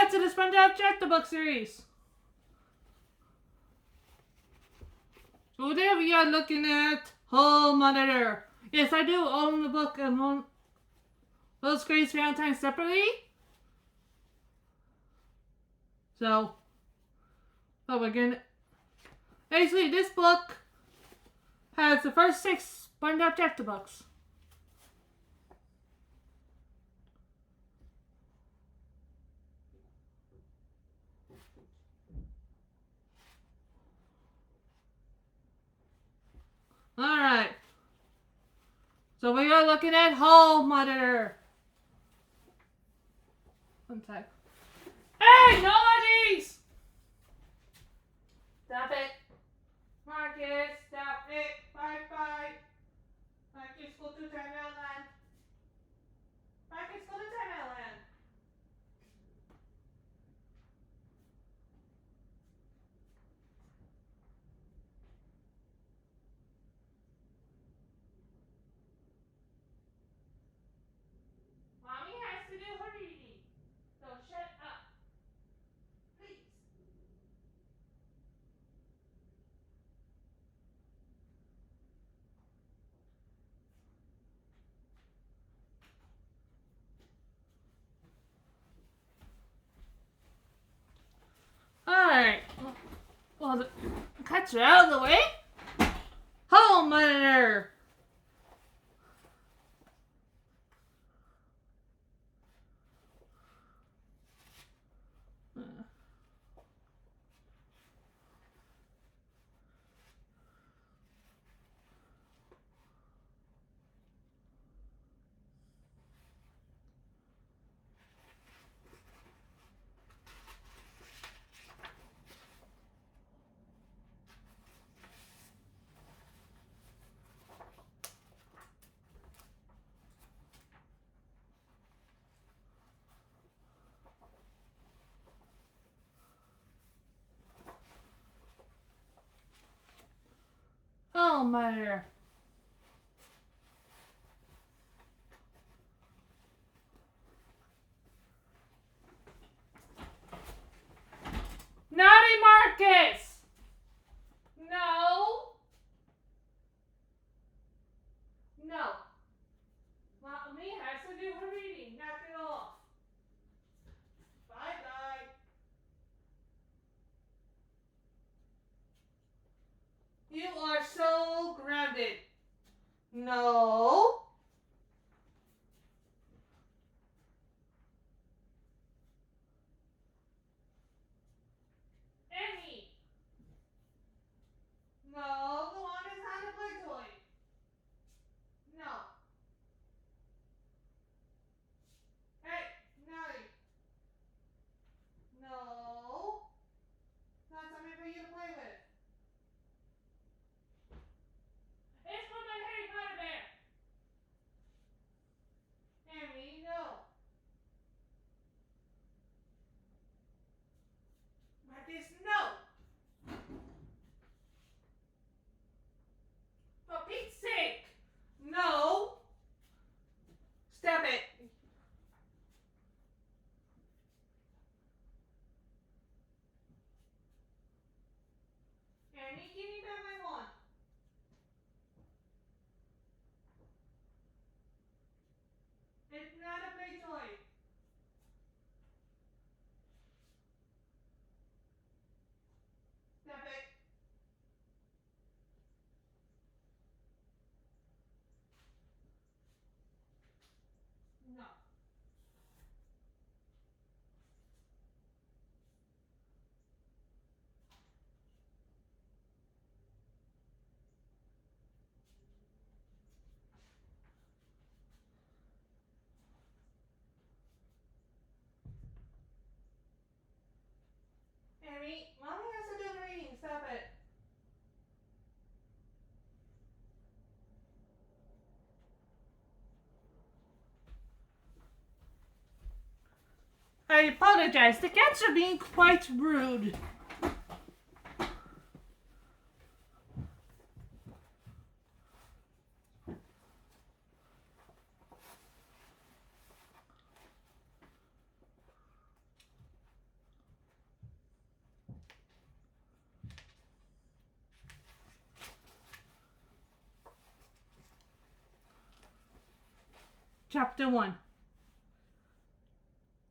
back to the SpongeBob Check the Book series. So there we are looking at Hall Monitor. Yes, I do own the book and own those Great Valentines separately. So, we're gonna... Basically, this book has the first 6 SpongeBob Check the Books. Alright. So we are looking at Hall Monitor. One sec. Hey, naughties! Stop it. Marcus, stop it. Bye-bye. Marcus, go to Timeout Land. Marcus, go to Timeout Land. Mommy has to do her reading. So shut up. Please. Alright. Well, the cuts are out of the way. Hall Monitor. Hall Monitor. Naughty Marcus! No. No. Mommy has to do her reading. Knock it off. Bye-bye. You are so grounded. No. Emmy. No, go on, it's time to play toy. No. Hey, Nelly. No. It's not something for you to play with. It's for my Harry Potter bear. Emmy, no. Marcus, no. For Pete's sake. No. Stop it. Emmy, give me back my wand. It's not a play toy. Stop it. No. Emmy, mommy has to do the reading. Stop it. I apologize. The cats are being quite rude. Chapter 1.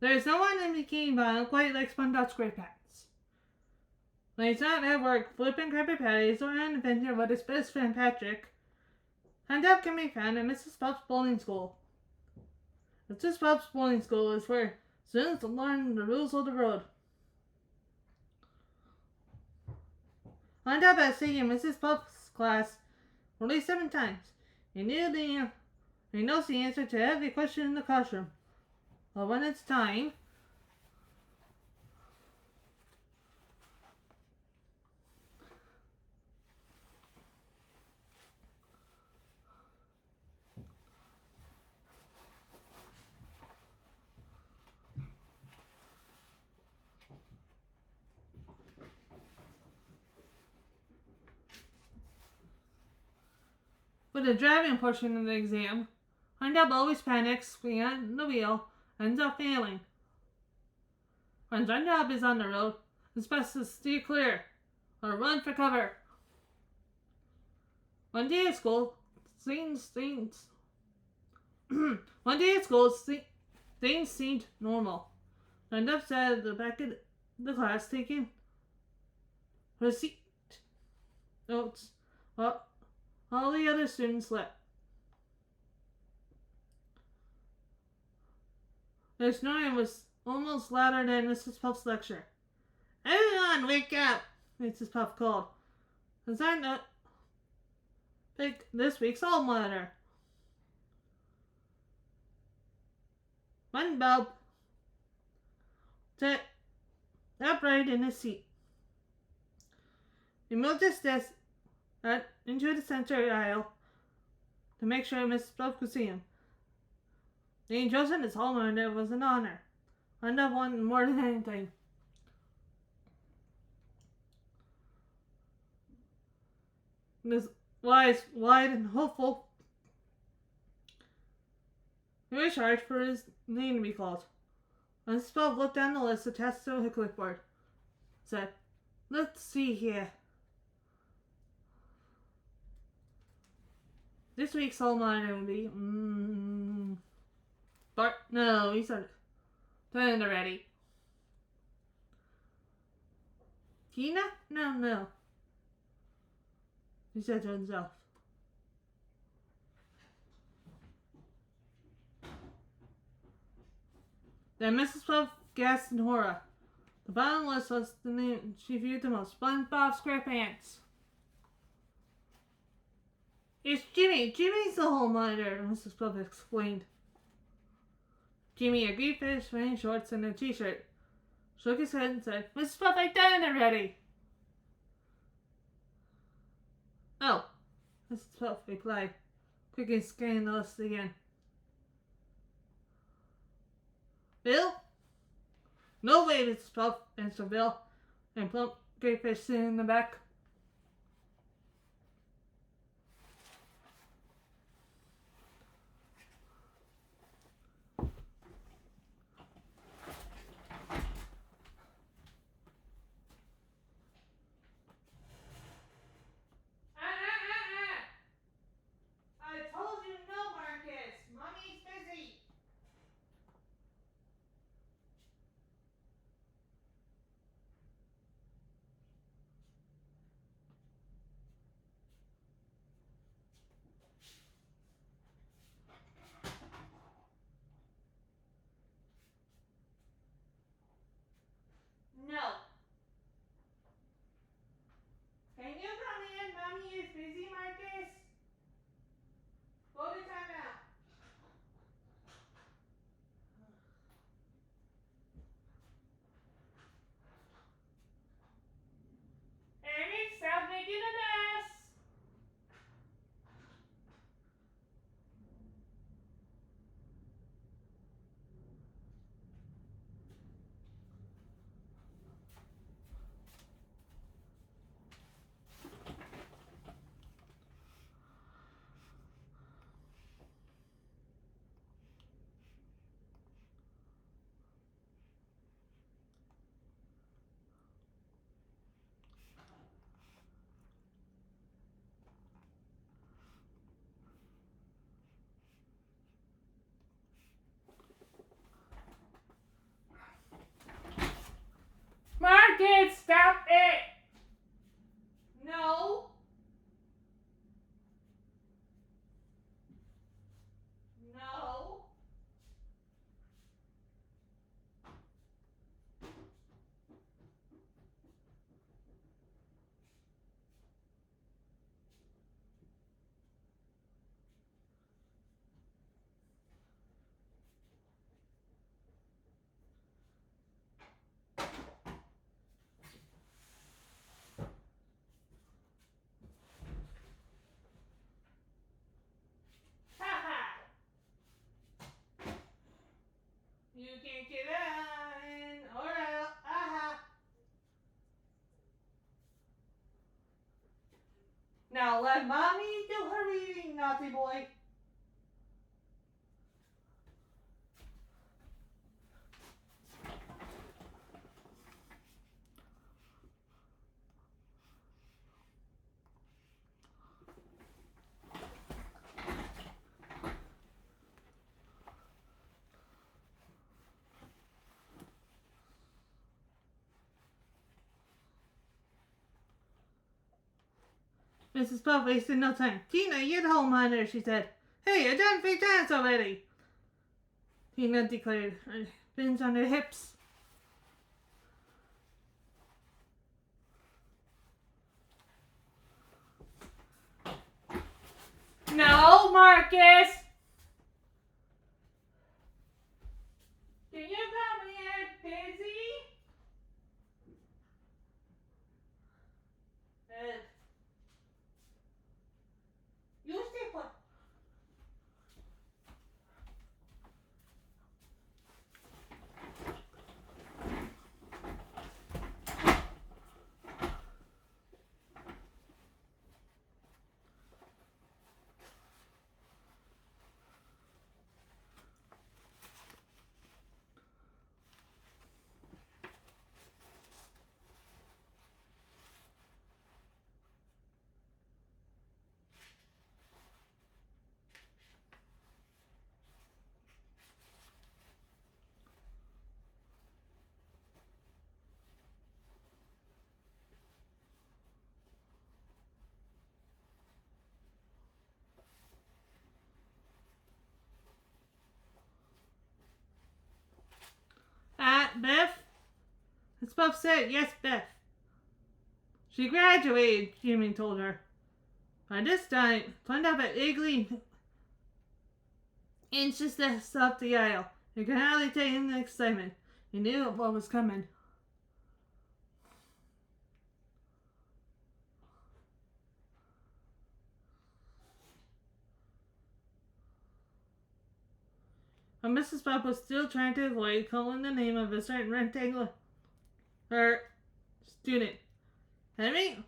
There is no one in Bikini Bottom quite like SpongeBob SquarePants. When he's not at work flipping Krabby Patties or on an adventure with his best friend Patrick, Handout can be found at Mrs. Puff's Bowling School. Mrs. Puff's Bowling School is where students learn the rules of the road. Handout has taken Mrs. Puff's class only 7 times. He knows the answer to every question in the classroom. But when it's time, for the driving portion of the exam, Handout always panics behind the wheel and ends up failing. When Handout is on the road, it's best to steer clear or run for cover. One day at school, things seemed normal. Handout sat at the back of the class taking her seat notes while all the other students slept. Their snoring was almost louder than Mrs. Puff's lecture. "Everyone, wake up!" Mrs. Puff called. As I know, pick this week's alma mater. SpongeBob sat upright in his seat. He moved his desk into the center aisle to make sure Mrs. Puff could see him. Being chosen as alma mater was an honor. Handout wanted more than anything. His eyes wide and hopeful, he was charged for his name to be called. Mrs. Puff looked down the list attached to her clipboard. Said, "Let's see here. This week's alma mater would be Bart. No, he said it already. Tina? No. He said to himself. Then Mrs. Puff gasped in horror. The bottom list was the name she viewed the most: SpongeBob SquarePants. "It's Jimmy. Jimmy's the alma mater," Mrs. Puff explained. Jimmy, a green fish wearing shorts and a t-shirt, shook his head and said, "Mrs. Puff, I've done it already." "Oh," Mrs. Puff replied, quickly scanning the list again. "Bill?" "No way, Mrs. Puff," answered Bill, and plump gray fish sitting in the back. I told you no, Marcus. Mommy's busy. You can't get in or out. Aha. Now let mommy do her reading, naughty boy. Mrs. Puff wasted no time. Tina, you're the home monitor, she said. Hey, I done 3 times already. Tina declared, her hands on her hips. No, Marcus! Can you come here, Pansy? You stay put. Beth? Miss Puff said, yes, Beth. She graduated, Jimmy told her. By this time, climbed up at Igley inches up the aisle. He could hardly take in the excitement. He knew what was coming. But Mrs. Puff was still trying to avoid calling the name of a certain rectangular student. Henry?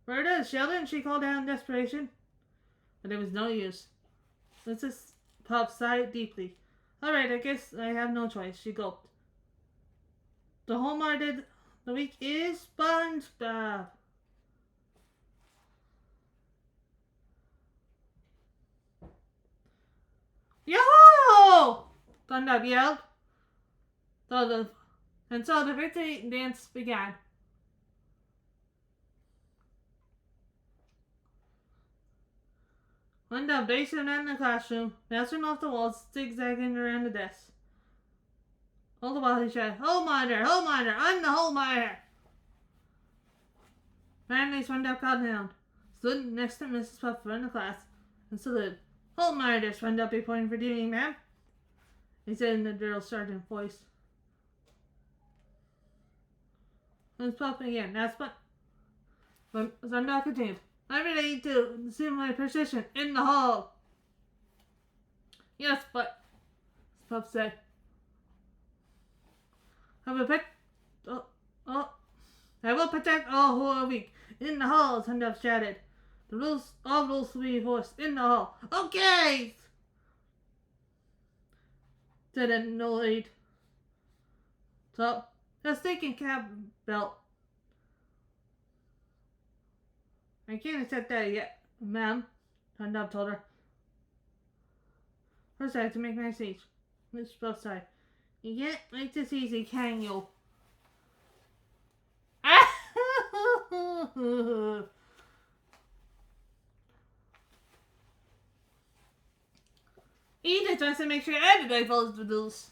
Berta, Sheldon, she called out in desperation. But it was no use. Mrs. Puff sighed deeply. All right, I guess I have no choice, she gulped. The hallmark of the week is SpongeBob. Yo-ho! SpongeBob yelled. And so the victory dance began. SpongeBob raced around the classroom, bouncing off the walls, zigzagging around the desk. All the while he shouted, Hole monitor, I'm the hole monitor. Finally, SpongeBob calmed down, stood next to Mrs. Puff in the class, and saluted. Hole monitor, SpongeBob reporting for duty, ma'am, he said in a drill sergeant voice. Mrs. Puff again, now SpongeBob continued. I'm ready to assume my position in the hall. Yes, but Puff said. I will protect all who are weak. In the hall, SpongeBob shouted. All rules will be enforced in the hall. Okay! Said an annoyed. So, just taking cab belt. I can't accept that yet, ma'am, SpongeBob told her. First I have to make my speech. Miss Puff sighed. You can't make this easy, can you? Edith wants to make sure everybody follows the rules.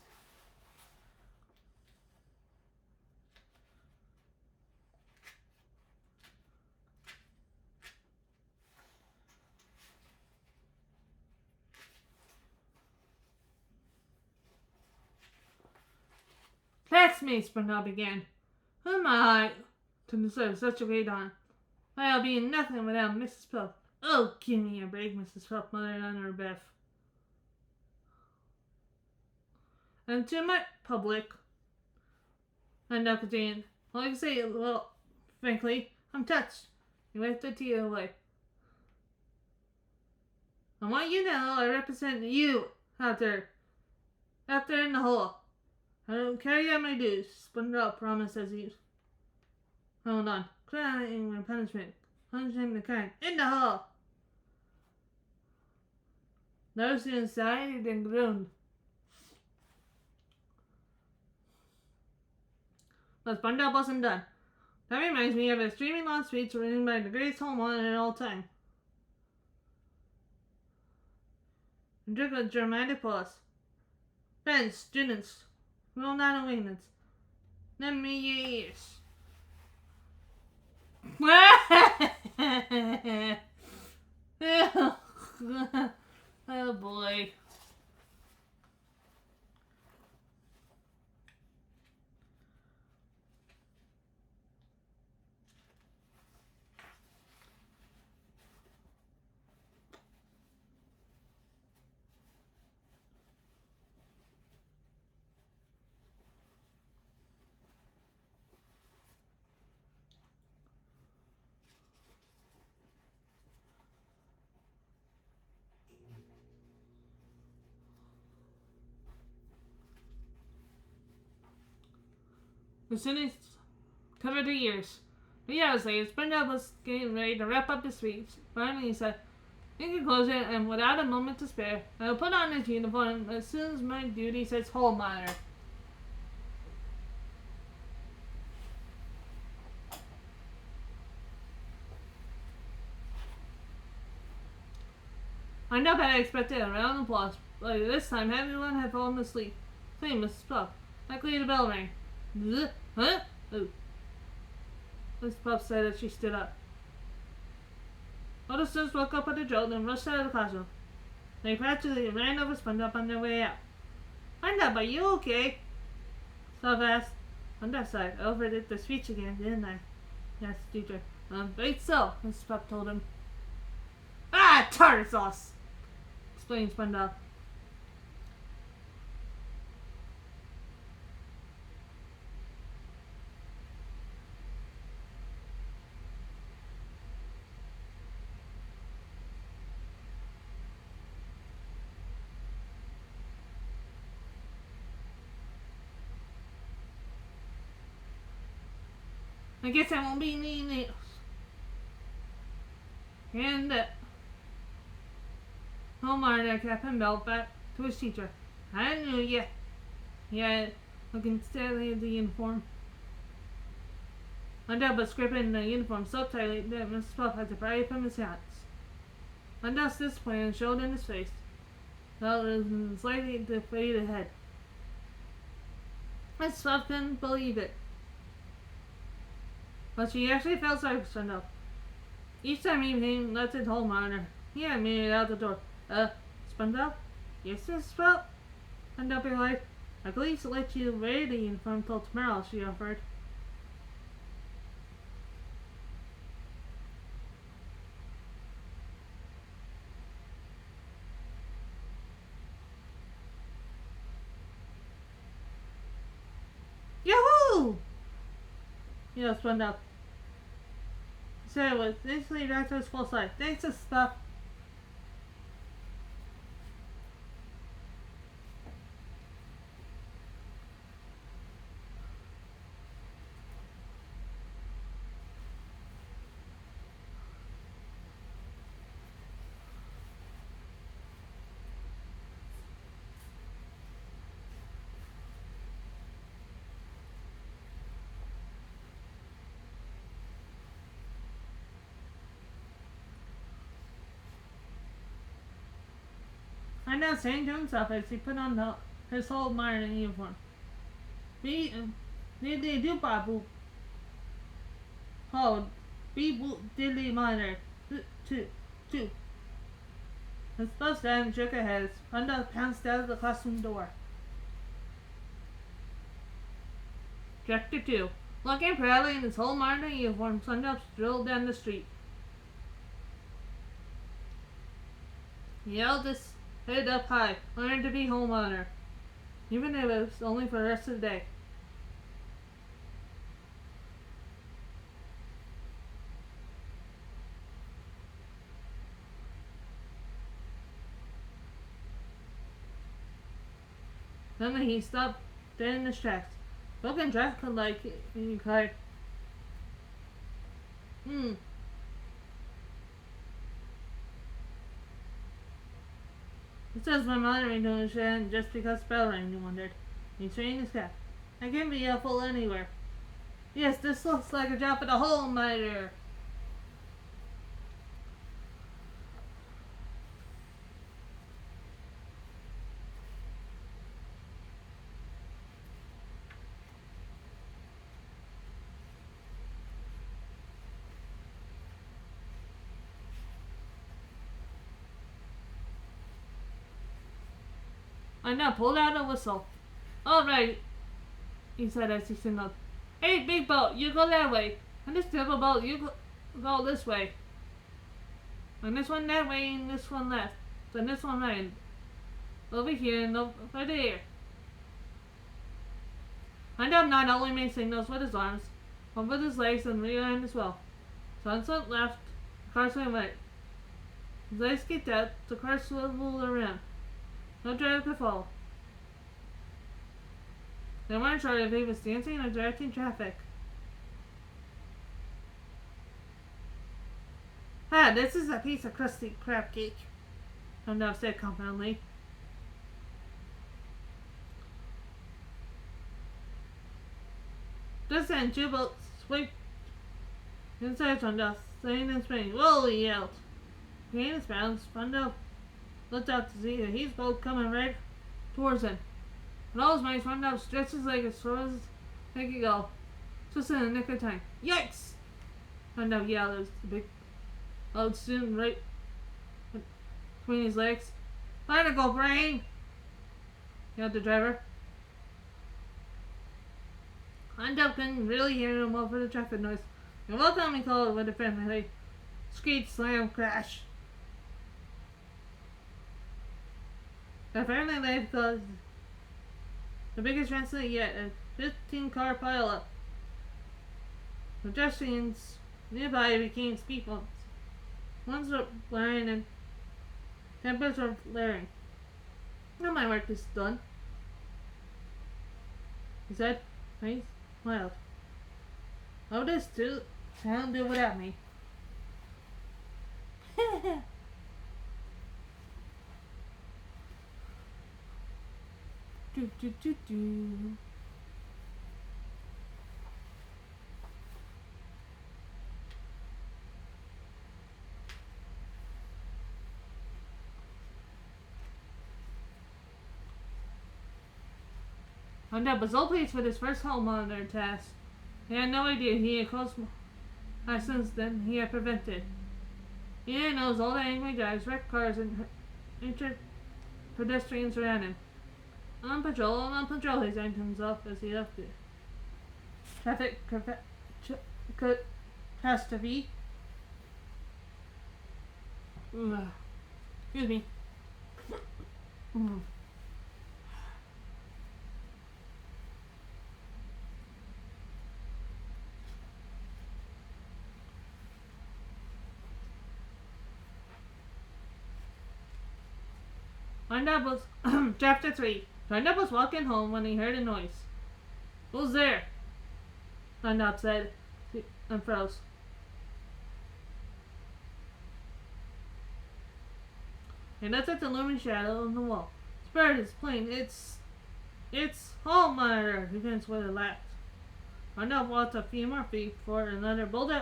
That's me, SpongeBob began. Who am I to deserve such a great honor? I'll be nothing without Mrs. Puff. Oh, give me a break, Mrs. Puff muttered under her breath. And to my public, and Uncle Jane, well, I can say, well, frankly, I'm touched. You wiped the tear away. I want you to know I represent you out there in the hole. I don't carry out my dues. SpongeBob promises you. Hold on. Crying my punishment. Punishing the kind. In the hole. Those inside and groaned. But SpongeBob wasn't done. That reminds me of a extremely long speech written by the greatest homeowner of all time. And took a dramatic pause. Friends, students, roll down the windows. Lend me your ears. Oh boy. As soon as covered her ears. 3 hours later, SpongeBob was getting ready to wrap up his speech. Finally, he said, in conclusion, and without a moment to spare, I will put on his uniform as soon as my duty says hole monitor. I know that I expected a round of applause, but this time everyone had fallen asleep. Please, Mrs. Puff. Luckily, the bell rang. Huh? Oh. Mrs. Puff said as she stood up. All the students woke up at the jolt and rushed out of the classroom. They practically ran over SpongeBob on their way out. SpongeBob, are you okay? Puff asked. SpongeBob sighed. I overdid the speech again, didn't I? Yes, teacher. Right so, Mrs. Puff told him. Ah, tartar sauce! Explained SpongeBob. I guess I won't be needing it. And Homeowner Captain Bell back to his teacher. I knew ya. Yeah, looking steadily at the uniform. Undell was gripping the uniform so tightly that Mrs. Puff had to pry it from his hands. Undell's disappointment showed in his face, though it was slightly deflated head. Mrs. Puff couldn't believe it. But she actually felt sorry for Undell. Each time he left his home monitor, he had made it out the door. SpongeBob? Yes, Mrs. Puff? Undell replied. I could at least let you wear the uniform till tomorrow, she offered. Yahoo! Yelled SpongeBob. So it was instantly back to his full size. Thanks to stuff. I know, saying to himself as he put on his whole modern uniform. Be do babu. Oh, be diddly monitor. Two. His boss then shook her head. Undell pounced out of the classroom door. Chapter 2. Looking proudly in his whole modern uniform, Undell strolled down the street. He held his head up high, learned to be homeowner. even if it was only for the rest of the day. Suddenly he stopped dead in his tracks. Broken traffic like he cried. Hmm. It says my mother ain't doing shit just because bell rang, he wondered. He straightened his cap. I can be helpful anywhere. Yes, this looks like a job for the whole miter. I now pulled out a whistle. All right, he said as he signaled. Hey, big boat, you go that way. And this little boat, you go this way. And this one that way, and this one left. And this one right. Over here and over there. Hondo not only made signals with his arms, but with his legs and rear end as well. Sunset left, the car swing right. His legs kicked out, the car swiveled around. No driver could follow. They weren't sure if he was dancing or directing traffic. Ah, this is a piece of crusty crab cake, Hondo said confidently. Just then, two boats swept inside Hondo, saying in Spain. Whoa, he yelled. He gained his balance. Hondo looked out to see that his boat coming right towards him. With all his might, Hondo stretched his leg as far as he could go, just in the nick of time. Yikes! Hondo yelled as the big boat soon right between his legs. Let it go, brain! Yelled the driver. Hondo couldn't really hear him over the traffic noise. You're welcome, he called with a friendly screech, slam, crash. Apparently they've caused the biggest incident yet, a 15-car pileup. Pedestrians nearby became speed bumps. Ones were blaring and tempers were flaring. Now my work is done, he said. He smiled. Oh, this too. Can't do without me. do, do, do, do. Hondo was so pleased with his first homeowner task. He had no idea he had caused more since then he had prevented. He knows all the angry drives, wrecked cars, and injured pedestrians around him. On patrol, he thanked himself as he left the traffic catastrophe. Excuse me. Hondo was Chapter 3. Hondo was walking home when he heard a noise. Who's there? Hondo said and froze. He looked at the looming shadow on the wall. Spirit is plain. It's Hall Monitor, he finished with a laugh. Hondo walked a few more feet before another bold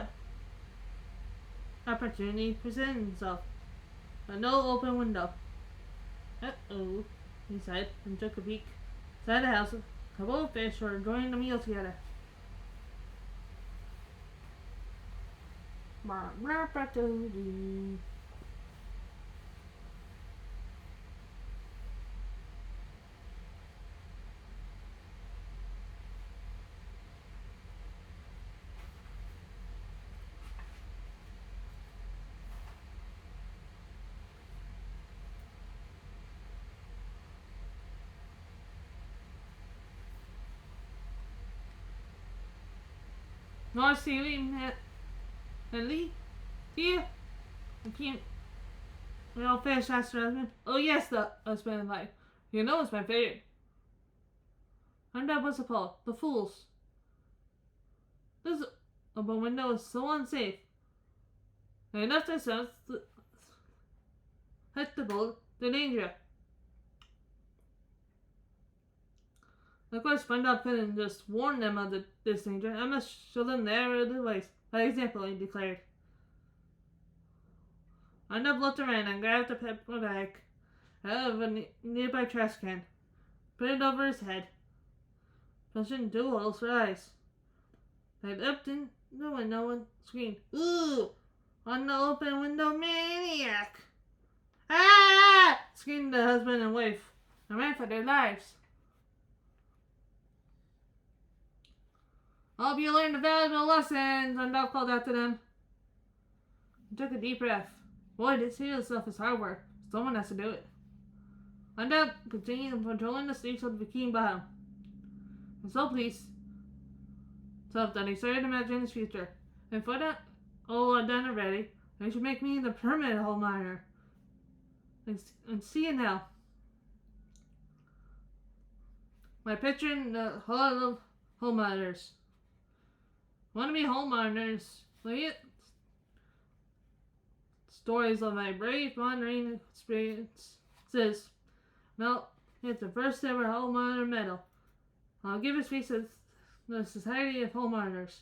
opportunity presented himself. A no open window. Uh-oh, he said, and took a peek. Inside the house, a couple of fish were enjoying the meal together. No, see, Lee, here, I can't. Real fast, faster husband. Oh yes, the husband life. You know it's my favorite. And that was a Paul. The fools. This open window is so unsafe. They left themselves to hit the boat, the danger. Of course, SpongeBob couldn't just warn them of this danger. I must show them the error of the ways. By example, he declared. SpongeBob looked around and grabbed a paper bag out of a nearby trash can. Put it over his head. Pushing two holes for eyes. They looked in the window and screamed, "Ooh! On the open window maniac!" "Ah!" screamed the husband and wife and ran for their lives. I hope you learned a valuable lesson, SpongeBob called out to them. He took a deep breath. Boy, this hero stuff is hard work. Someone has to do it. SpongeBob continued patrolling the streets of the Bikini Bottom. I'm so pleased that he started to imagine his future. And for that all I've done already, they should make me the permanent coal miner. And see you now. My picture in the Hall of Coal Miners. Want to be coal miners? Stories of my brave mining experiences. Well, it's the first ever coal miner medal. I'll give his face to the Society of Coal Miners.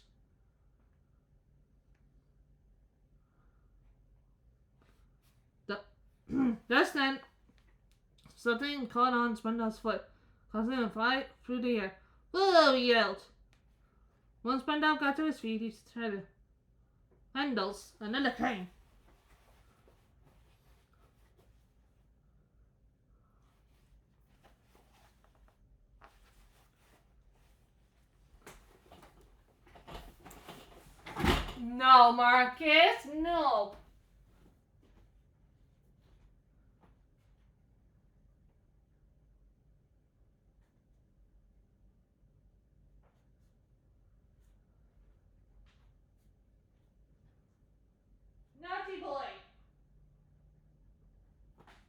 Just then, something caught on SpongeBob's foot, causing him to fly through the air. "Whoa!" he yelled. Once SpongeBob got to his feet, he started handles another crane. No, Marcus, no. Naughty boy.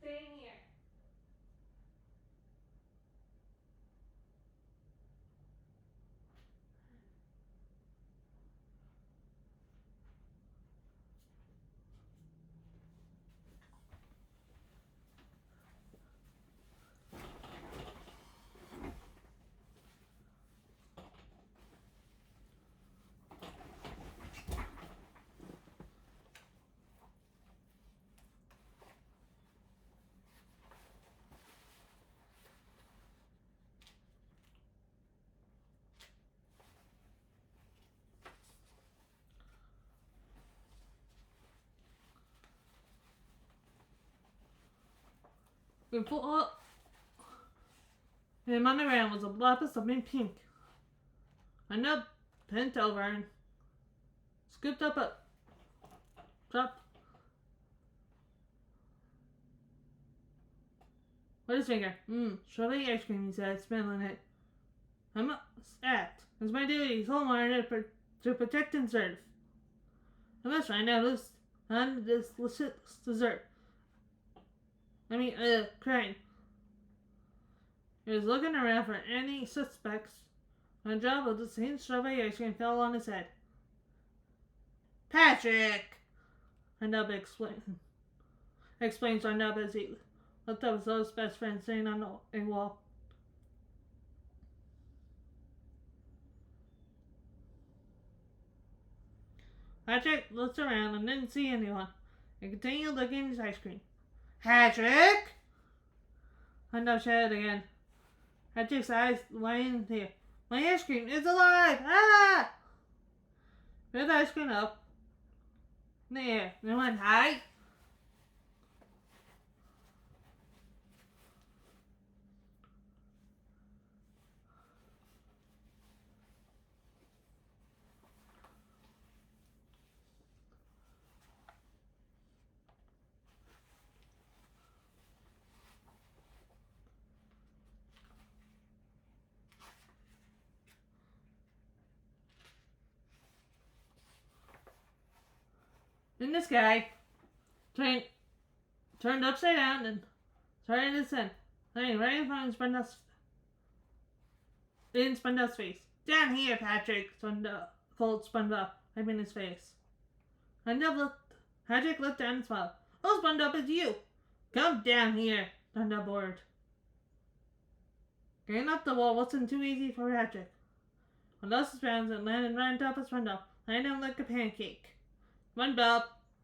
Stay in here. Before him on the ground was a blob of something pink. I knelt bent over and scooped up a drop. What is finger? Strawberry ice cream, he said, smelling it. I must act. It's my duty as coal miner to protect and serve. I must find out who's on this dessert. Crane. He was looking around for any suspects when a drop of the same strawberry ice cream fell on his head. "Patrick!" SpongeBob explained SpongeBob as he looked up at his best friend sitting on a wall. Patrick looked around and didn't see anyone, and continued licking his ice cream. "Patrick!" SpongeBob shouted again. Patrick's eyes widened here. "My ice cream is alive! Ah!" Put the ice cream up in the air and went high. in the sky, turned upside down and started to descend, landing right in front of SpongeBob's face. Down here, Patrick, called SpongeBob, wiping his face. Patrick looked down and smiled. Oh, SpongeBob, it's you! Come down here, SpongeBob ordered. Getting up the wall wasn't too easy for Patrick. He lost his balance and landed right on top of SpongeBob, landing like a pancake. SpongeBob,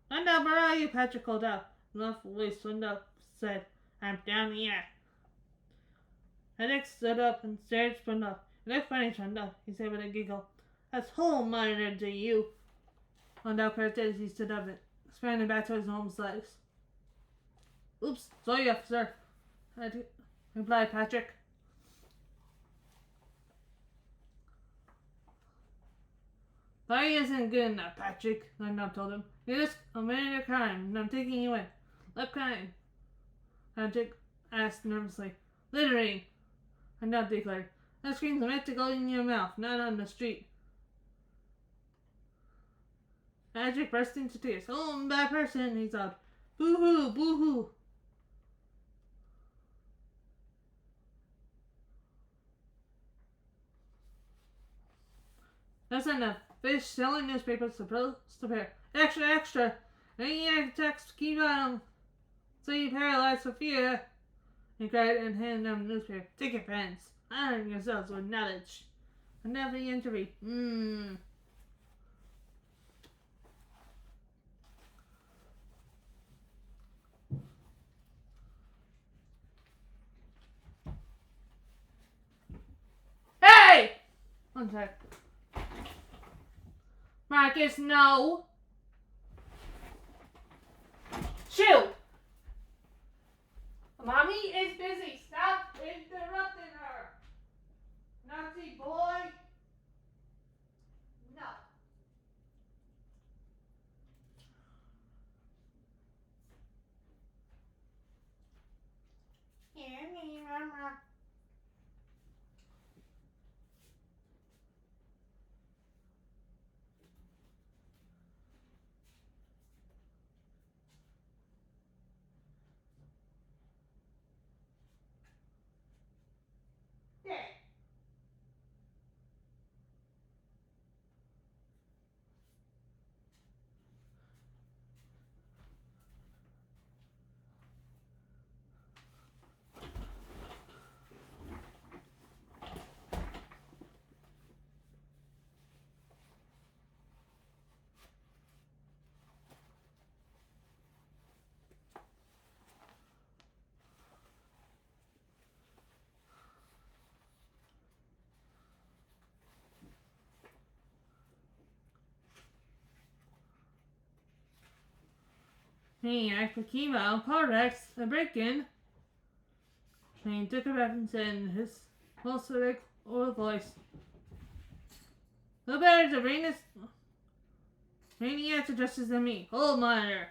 where are you? Patrick called out. In a muffled voice, SpongeBob said, I'm down here. Patrick stood up and stared at SpongeBob. You look funny, SpongeBob, he said with a giggle. That's whole monitor to you. SpongeBob cursed as he stood up and expanded back to his home legs. Oops, sorry, officer, replied Patrick. Sorry isn't good enough, Patrick, SpongeBob told him. You're just committing a crime, and I'm taking you in. What crime? Patrick asked nervously. Littering, SpongeBob declared. That scream's meant to go in your mouth, not on the street. Patrick burst into tears. Oh, I'm a bad person, he sobbed. Boo-hoo, boo-hoo. That's enough. Fish selling newspapers supposed to pair. Extra, extra. Any text keep on. So you paralyzed for fear. He cried and handed them the newspaper. Take your pens. Arm yourselves with knowledge. Another entry. Hey! One sec. Marcus, no. Shoot! Mommy is busy. Stop interrupting her. Naughty boy. No. Hear me, Mama. Maniac for chemo, Cardex, a break-in. Shane took a breath and said in his falsetto old voice, "No better to bring maniacs addresses than me. Hold monitor."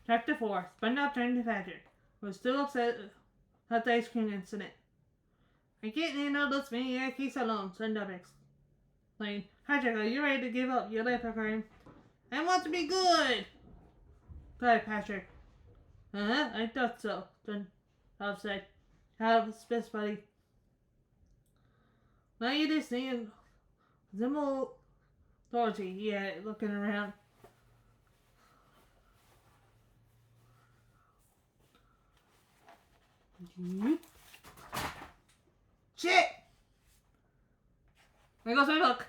Chapter 4. SpongeBob turned to Patrick, who was still upset about the ice cream incident. I can't handle this maniac case alone, SpongeBob explained. Patrick, are you ready to give up your life for crime? I want to be good, replied Patrick. I thought so, SpongeBob said. Have a space, buddy. Now you just need Zimble authority, yeah, looking around. Shit! There goes my book.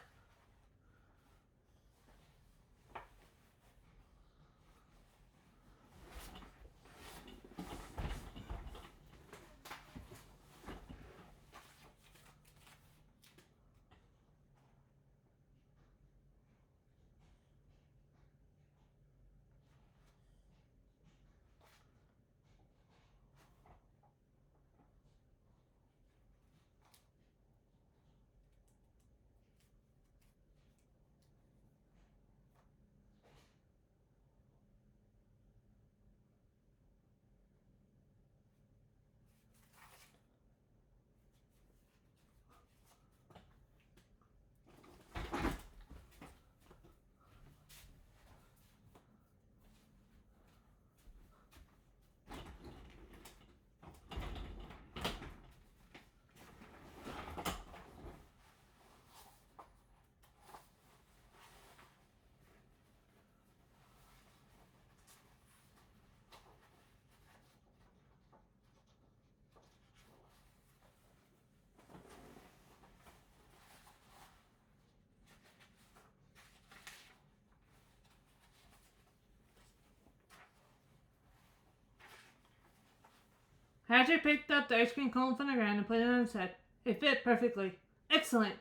Patrick picked up the ice cream cone from the ground and put it on his head. It fit perfectly. Excellent,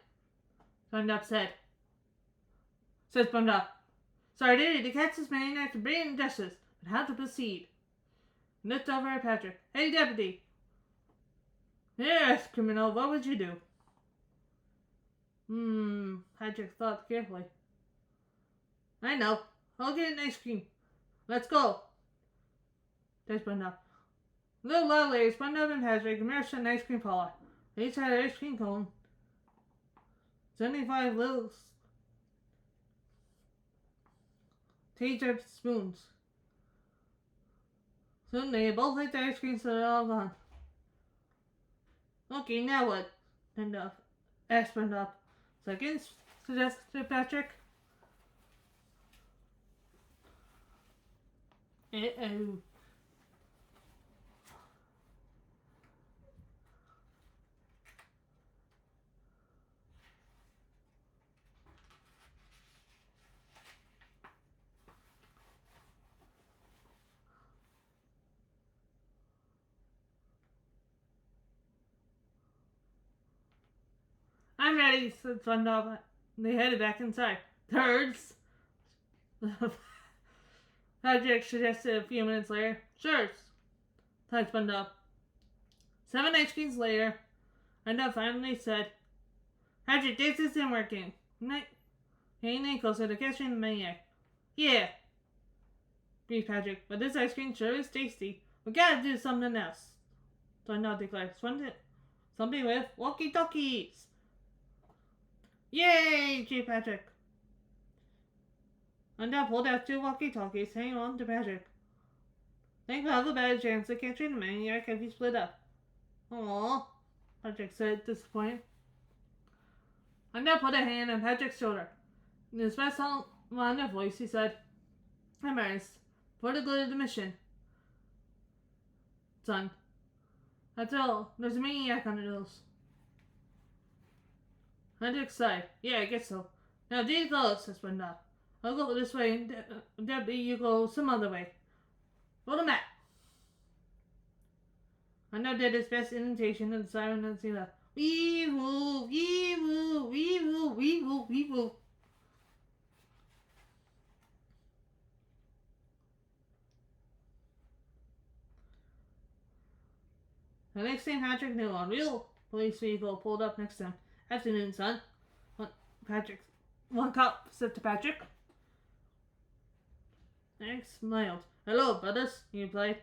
SpongeBob said. Said SpongeBob. Sorry, Diddy, the cat's maniac to bring justice, but how to proceed? Looked over at Patrick. Hey, Deputy. Yes, criminal, what would you do? Patrick thought carefully. I know. I'll get an ice cream. Let's go. Said SpongeBob. A little while later, SpongeBob and Patrick emerged from an ice cream parlor. They each had an ice cream cone. 75 little teardrop spoons. Soon they both ate their ice cream so they're all gone. Okay, now what? Asked SpongeBob. Seconds, suggested Patrick. Uh-oh. I'm ready, said SpongeBob. They headed back inside. Turds! Patrick suggested a few minutes later. Sure, said SpongeBob. 7 ice creams later, SpongeBob finally said, Patrick, this isn't working. Getting closer to catching the maniac. Yeah, agreed Patrick, but this ice cream sure is tasty. We gotta do something else. SpongeBob declared. Something with walkie-talkies. Yay! Cheered Patrick. SpongeBob pulled out 2 walkie-talkies, hanging on to Patrick. Think we'll have a better chance of catching the maniac if we split up. Aww, Patrick said, disappointed. SpongeBob put a hand on Patrick's shoulder. In his best Wanda voice, he said, I'm earnest. For the good of the mission. Son. That's all. There's a maniac on the loose. Patrick sighed. Yeah, I guess so. Now, Dee goes, says SpongeBob. I'll go this way, and Debbie, you go some other way. Roll the map. SpongeBob did his best imitation of the siren and he left. Wee woo, wee woo, wee woo, wee woo, wee woo. The next thing Patrick knew, a real police vehicle pulled up next to him. Afternoon, son. One cop said to Patrick. Hank smiled. Hello, brothers, he replied,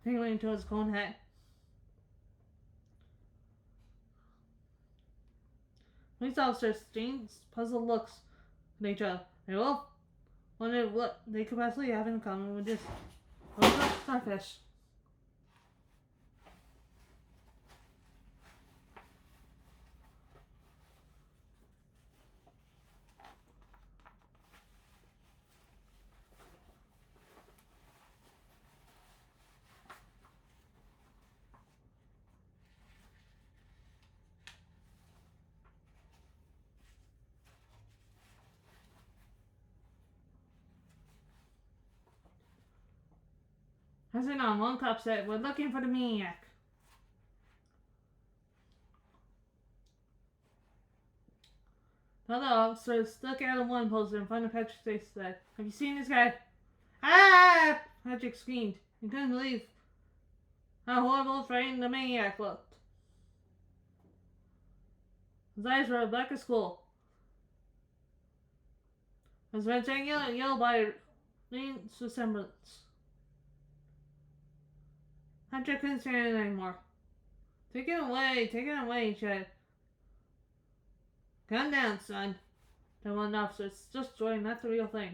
tingling into his cone hat. Police officers exchanged puzzled looks at each other. They both wondered what they could possibly have in common with this starfish. Passing on, one cop said, we're looking for the maniac. The other officer stuck out of one poster in front of Patrick's face and said, have you seen this guy? Ah! Patrick screamed. He couldn't believe how horrible frightened the maniac looked. His eyes were black as coal. His rectangular and yellow body remained resemblance. Patrick couldn't stand it anymore. Take it away, he said. Calm down, son. The one officer, it's just joy, not the real thing.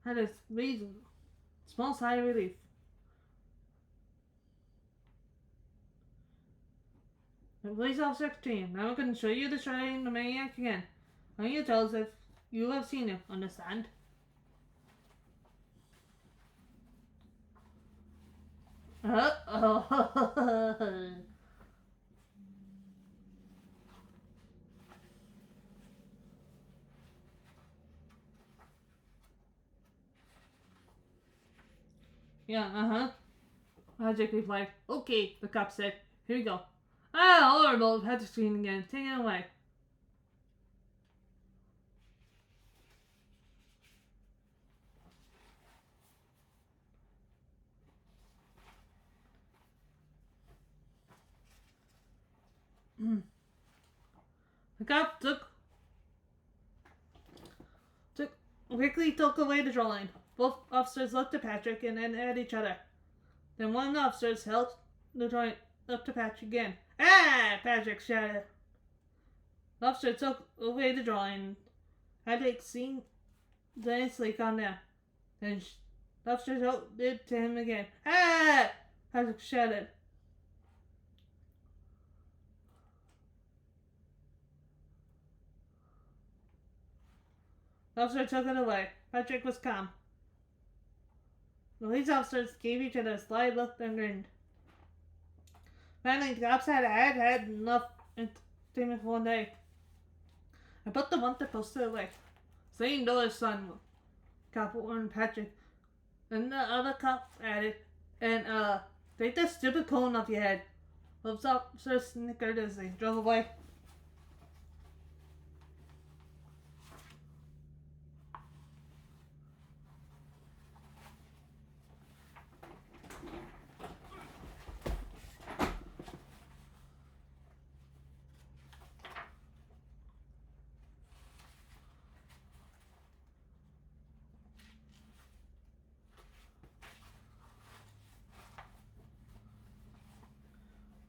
Had a small sigh of relief. The police officer continued. Now I can show you the shredding the maniac again. And you tell us if you have seen him, understand? Uh-oh. Yeah, uh-huh. Patrick replied, okay, the cop said. Here we go. Ah, horrible, Patrick screamed again. Take it away. The cop quickly took away the drawing. Both officers looked at Patrick and then at each other. Then one of the officers held the drawing up to Patrick again. Ah! Patrick shouted. The officer took away the drawing. Patrick seemed to instantly calm down. Then the officer held it to him again. Ah! Patrick shouted. The officer took it away. Patrick was calm. The police officers gave each other a sly look and grinned. Finally, the cops had enough entertainment for one day. I put the wanted poster away. Same dollar son, cop warned Patrick. And the other cop added, and take that stupid cone off your head. The officer snickered as they drove away.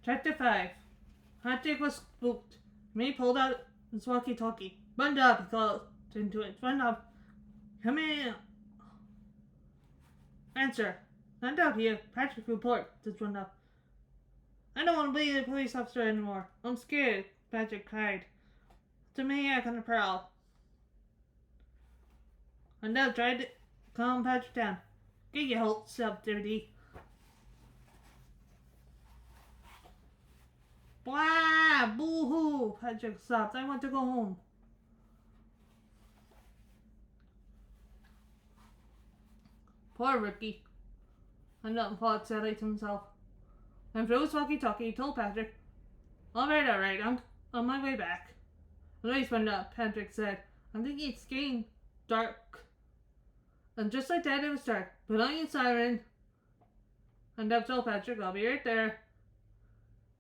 Chapter 5. Patrick was spooked. He pulled out his walkie-talkie. Bund up, he called into it. Bund up. Come in. Answer. Not out here. Patrick report, said Bund up. I don't want to be a police officer anymore. I'm scared, Patrick cried. It's a maniac on the prowl. Bund up tried to calm Patrick down. Get your hopes up, dirty. Blah! Boo-hoo! Patrick sobbed. I want to go home. Poor Ricky. Bund thought sadly to himself. Then through his walkie-talkie, he told Patrick, alright, I'm on my way back. The race went up, Patrick said. I'm thinking it's getting dark. And just like that, it was dark. Put on your siren. And Deb told Patrick, I'll be right there.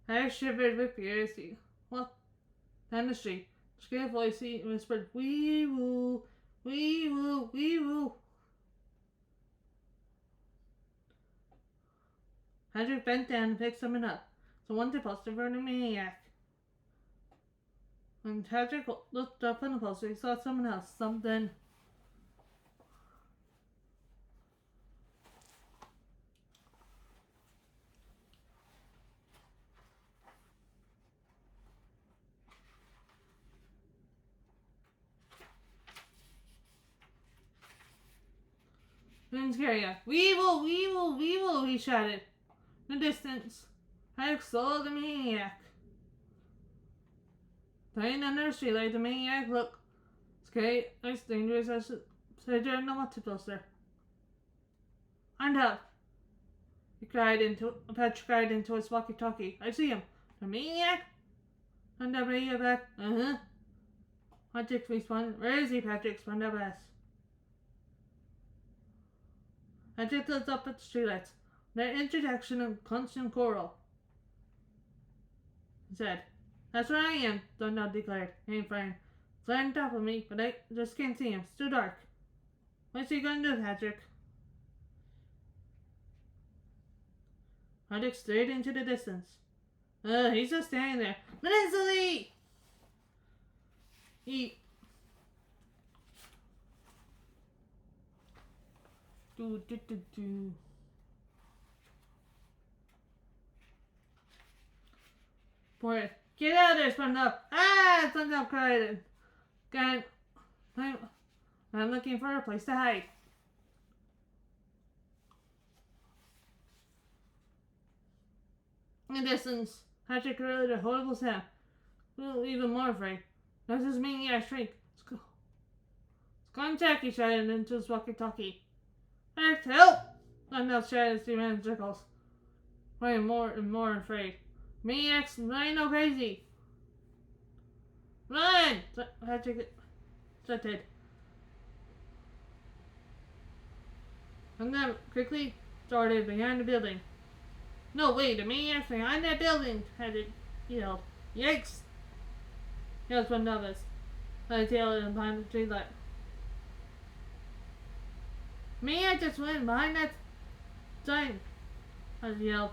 Harry shivered with fear as he walked down the street. The scared voice he whispered, wee woo, wee woo, wee woo. Patrick bent down and picked something up. It's a wanted poster for the maniac. When Patrick looked up on the poster, he saw someone else. Something. Didn't scare ya. Weevil, weevil, weevil, he shouted. In the distance, Patrick saw the maniac. Lying under the streetlight, the maniac looked scary, as dangerous as the soldier in the wanted poster. Hand up! Patrick cried into his walkie-talkie. I see him. The maniac? Hand up, radio back. Uh-huh. Patrick responded. Where is he, Patrick? Hand up, asked. Patrick looked up at the streetlights. Their intersection of constant coral. He said, that's where I am, Dundalk declared. He ain't fine. It's right on top of me, but I just can't see him. It's too dark. What's he gonna do, Patrick? Patrick stared into the distance. He's just standing there. Leslie! He... Do. Boy, get out of there, SpongeBob! Ah! SpongeBob cried. God, I'm looking for a place to hide. In the distance, Patrick heard a horrible sound. Even more afraid. That's his maniac shriek. Contact, he shouted into his walkie-talkie. Patrick, help! SponDog shouted as he ran in circles, growing more and more afraid. Maniacs, I no crazy! Run! Patrick shouted. SponDog quickly started behind the building. No, wait, the maniac's behind that building! Patrick yelled. Yikes! Yelled SponDog as the tail behind the streetlight. Maniac just went behind that sign! I yelled.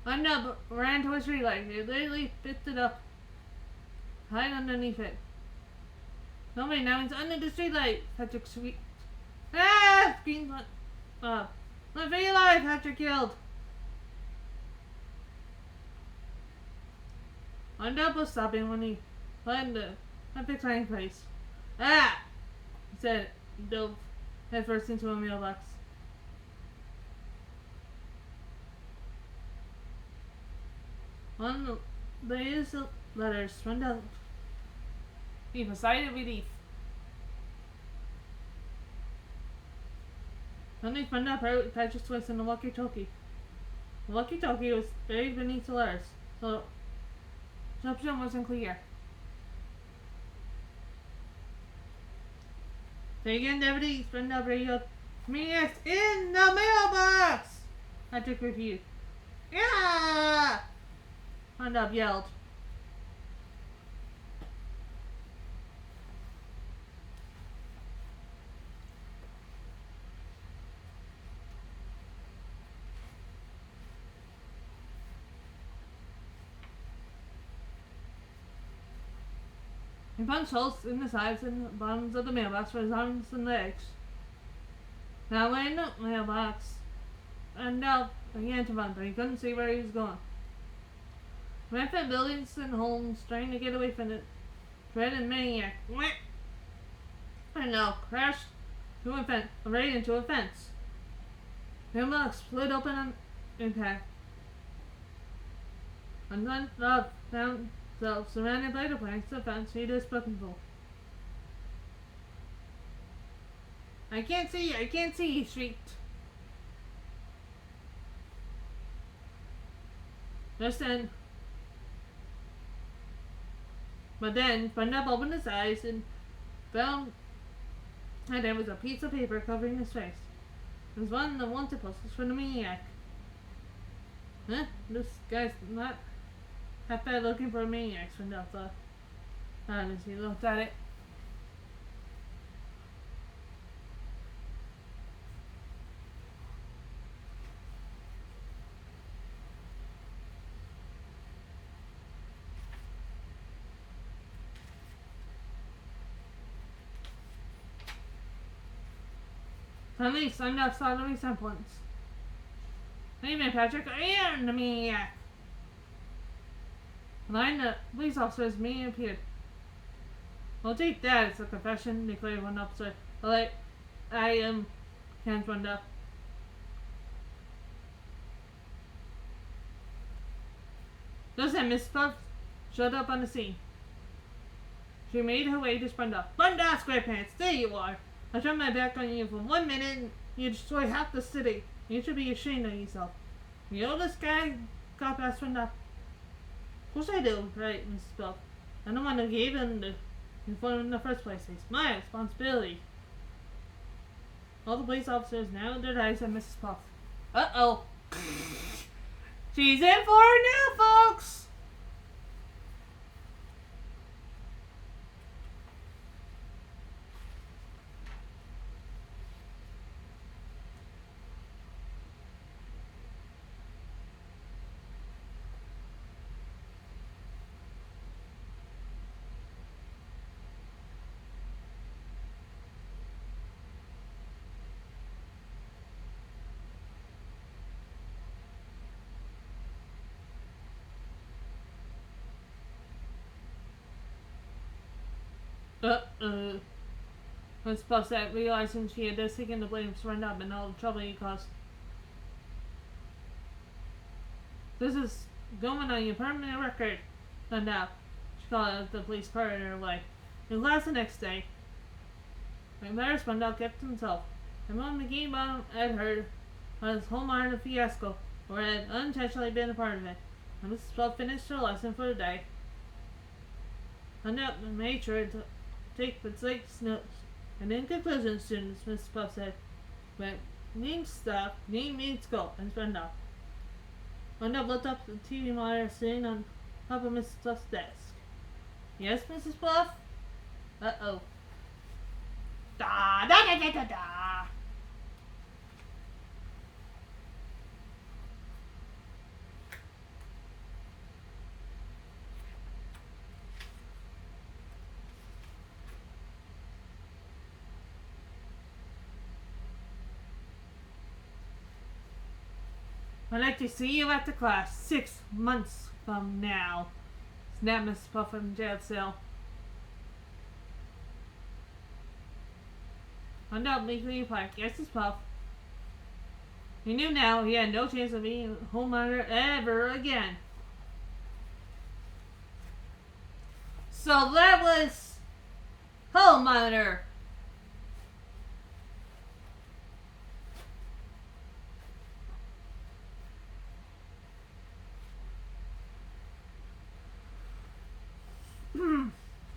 SponDog ran to a streetlight. He literally picked it up, hide underneath it. No, wait, now he's under the streetlight! Patrick shrieked. Ah! Screamed up. Let me alive! Patrick yelled. SponDog was stopping when he found the Patrick's hiding place. Ah! He said, he dove headfirst into a mailbox. On the latest letters, SponDog gave a sigh of relief. Suddenly, SponDog heard Patrick's voice in the walkie-talkie. The walkie-talkie was buried beneath the letters, so the option wasn't clear. Say again, Deputy. SponDog radioed. Maniacs in the mailbox! Patrick repeated. Yeah! SponDog yelled. He punched holes in the sides and bottoms of the mailbox for his arms and legs. Now way in the mailbox, SponDog began to run, but he couldn't see where he was going. He ran through buildings and homes, trying to get away from the dreaded maniac. SponDog crashed right into a fence. The mailbox split open on impact. And SponDog found himself surrounded by the planks of fence he had spoken for. I can't see, he shrieked. But then SponDog opened his eyes and found that there was a piece of paper covering his face. It was one of the wanted posters for the maniac. Huh? This guy's not half bad looking for a maniac, SponDog thought. As he looked at it. Suddenly, SponDog saw the resemblance. Hey man, Patrick, I am the maniac! Behind the police officers, me appeared. I'll take that as a confession, declared one officer. Well, I am hands run up. Just then, Miss Puff showed up on the scene. She made her way to SponDog. SponDog SquarePants, there you are! I turned my back on you for 1 minute and you destroyed half the city. You should be ashamed of yourself. You know this guy got past SponDog? Of course I do, right, Mrs. Puff. I'm the one who gave him the phone in the first place. It's my responsibility. All the police officers now their eyes on Mrs. Puff. Uh-oh. She's in for it now, folks! Miss Puff said, realizing she had just taken the blame for SponDog and all the trouble he caused. This is going on your permanent record, SponDog. She called out the police car in her way. It was last the next day. Embarrassed, SponDog kept to himself. and when McGee had heard about his whole minor fiasco, or had unintentionally been a part of it. When Mrs. Puff finished her lesson for the day, and made sure to take precise notes. And in conclusion, students, Mrs. Puff said, when means stop, means go, and spend off. Wanda looked up at the TV monitor sitting on top of Mrs. Puff's desk. Yes, Mrs. Puff? Uh-oh. Da da da da da da. I'd like to see you at the class 6 months from now, snapped Mrs. Puff from jail cell. Wanda meekly replied, yes, Mrs. Puff. He knew now he had no chance of being a home monitor ever again. So that was home monitor.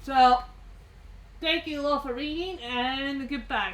So, thank you all for reading and goodbye.